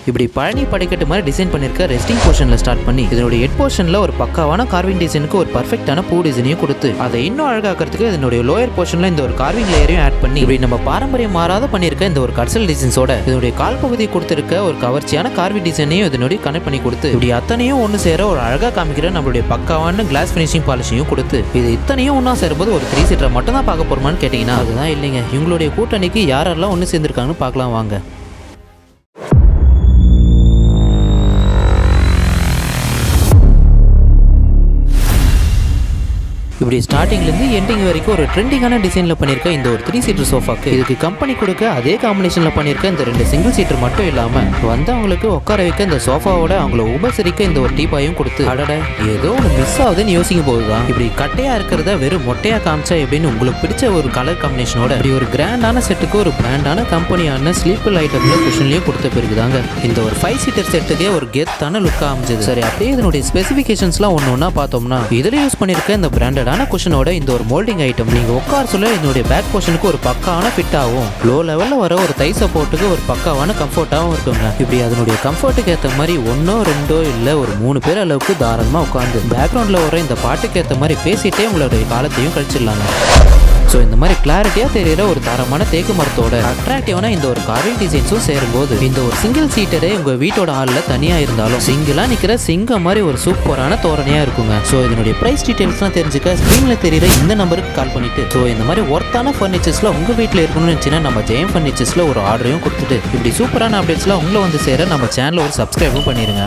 இப்படி பழனி படிக்கட்டு மாதிரி டிசைன் பண்ணிருக்க ரெஸ்டிங் போர்ஷன்ல ஸ்டார்ட் பண்ணி இதனுடைய ஹெட் போர்ஷன்ல ஒரு பக்காவான கார்விங் டிசைனுக்கு ஒரு பர்ஃபெக்ட்டான பூ டிசைனையும் கொடுத்து அதை இன்னும் அழகாக்கிறதுக்கு இதனுடைய லோயர் போர்ஷன்ல இந்த ஒரு கார்விங் லேயரையும் ஆட் பண்ணி இப்படி நம்ம பாரம்பரியம் மாறாத பண்ணிருக்க இந்த ஒரு கட்சல் டிசைன்ஸோட இதனுடைய கால் பகுதி கொடுத்திருக்க ஒரு கவர்ச்சியான கார்விங் டிசைனையும் இதனுடைய கனெக்ட் பண்ணி கொடுத்து இப்படி அத்தனையும் ஒன்று சேர ஒரு அழகா காமிக்கிற நம்மளுடைய பக்காவான கிளாஸ் ஃபினிஷிங் பாலிஷையும் கொடுத்து இது இத்தனையும் ஒன்னா சேரும்போது ஒரு 3 சீட்டரை மட்டும் தான் பார்க்க போறோமான்னு கேட்டீங்கன்னா அதுதான் இல்லைங்க. இவங்களுடைய கூட்டணிக்கு யாரெல்லாம் ஒன்று சேர்ந்திருக்காங்கன்னு பார்க்கலாம் வாங்க. இப்படி ஸ்டார்டிங்லேருந்து எண்டிங் வரைக்கும் ஒரு ட்ரெண்டிங்கான டிசைனில் பண்ணியிருக்க இந்த ஒரு 3 சீட்டர் சோஃபாக்கு இதுக்கு கம்பெனி கொடுக்க அதே காம்பினேஷனில் பண்ணியிருக்க இந்த 2 சிங்கிள் சீட்டர் மட்டும் இல்லாமல் வந்தவங்களுக்கு உட்கார வைக்க இந்த சோஃபாவோட அவங்கள உபசரிக்க இந்த ஒரு டீப்பாயும் கொடுத்து அடட ஏதோ ஒன்று மிஸ் ஆகுதுன்னு யோசிக்கும் போது தான் இப்படி கட்டையாக இருக்கிறத வெறும் மொட்டையாக காமிச்சா எப்படின்னு உங்களுக்கு பிடிச்ச ஒரு கலர் காம்பினேஷனோட இப்படி ஒரு கிராண்டான செட்டுக்கு ஒரு பிராண்டான கம்பெனியான ஸ்லீப்பர் ஐட்டம்ல குஷன்லேயே கொடுத்த பிறகுதாங்க இந்த ஒரு 5 சீட்டர் செட்டுக்கே ஒரு கெத்தான லுக்காக அமைஞ்சது. சரி, அப்படியே இதனுடைய ஸ்பெசிஃபிகேஷன்ஸ்லாம் ஒன்று ஒன்றா பார்த்தோம்னா இதில் யூஸ் பண்ணியிருக்க இந்த பிராண்டட் குஷனோட இந்த ஒரு மோல்டிங் ஐட்டம் நீங்க உட்கார சொல்ல இதனுடைய பேக் போர்ஷனுக்கு ஒரு பக்காவான ஃபிட் ஆகும். லோ லெவல்ல வர ஒரு தை சப்போர்ட்டுக்கு ஒரு பக்காவான கம்ஃபர்ட்டாகவும் இருக்குங்க. இப்படி அதனுடைய கம்ஃபர்ட்டுக்கு ஏற்ற மாதிரி 1 2 இல்ல ஒரு 3 பேர் அளவுக்கு தாராளமா உட்காந்து பேக்ரவுண்ட்ல வர இந்த பாட்டுக்கு ஏற்ற மாதிரி பேசிட்டே உங்களுடைய காலத்தையும் கழிச்சிடலாங்க. ஸோ இந்த மாதிரி கிளாரிட்டியாக தெரிகிற ஒரு தரமான தேக்கு மரத்தோட அட்ராக்டிவான இந்த ஒரு கார்விங் டிசைன்ஸும் சேரும்போது இந்த ஒரு சிங்கிள் சீட்டரே உங்கள் வீட்டோட ஹாலில் தனியாக இருந்தாலும் சிங்கிளாக நிற்கிற சிங்கம் மாதிரி ஒரு சூப்பரான தோரணையாக இருக்குங்க. ஸோ இதனுடைய ப்ரைஸ் டீட்டெயில்ஸ்லாம் தெரிஞ்சுக்க ஸ்க்ரீனில் தெரிகிற இந்த நம்பருக்கு கால் பண்ணிட்டு ஸோ இந்த மாதிரி ஒர்த்தான ஃபர்னிச்சர்ஸில் உங்கள் வீட்டில் இருக்கணும்னு நினச்சின்னா நம்ம ஜெயம் ஃபர்னிச்சர்ஸில் ஒரு ஆர்டரையும் கொடுத்துட்டு இப்படி சூப்பரான அப்டேட்ஸ்லாம் உங்களை வந்து சேர நம்ம சேனலில் ஒரு சப்ஸ்கிரைபும் பண்ணிடுங்க.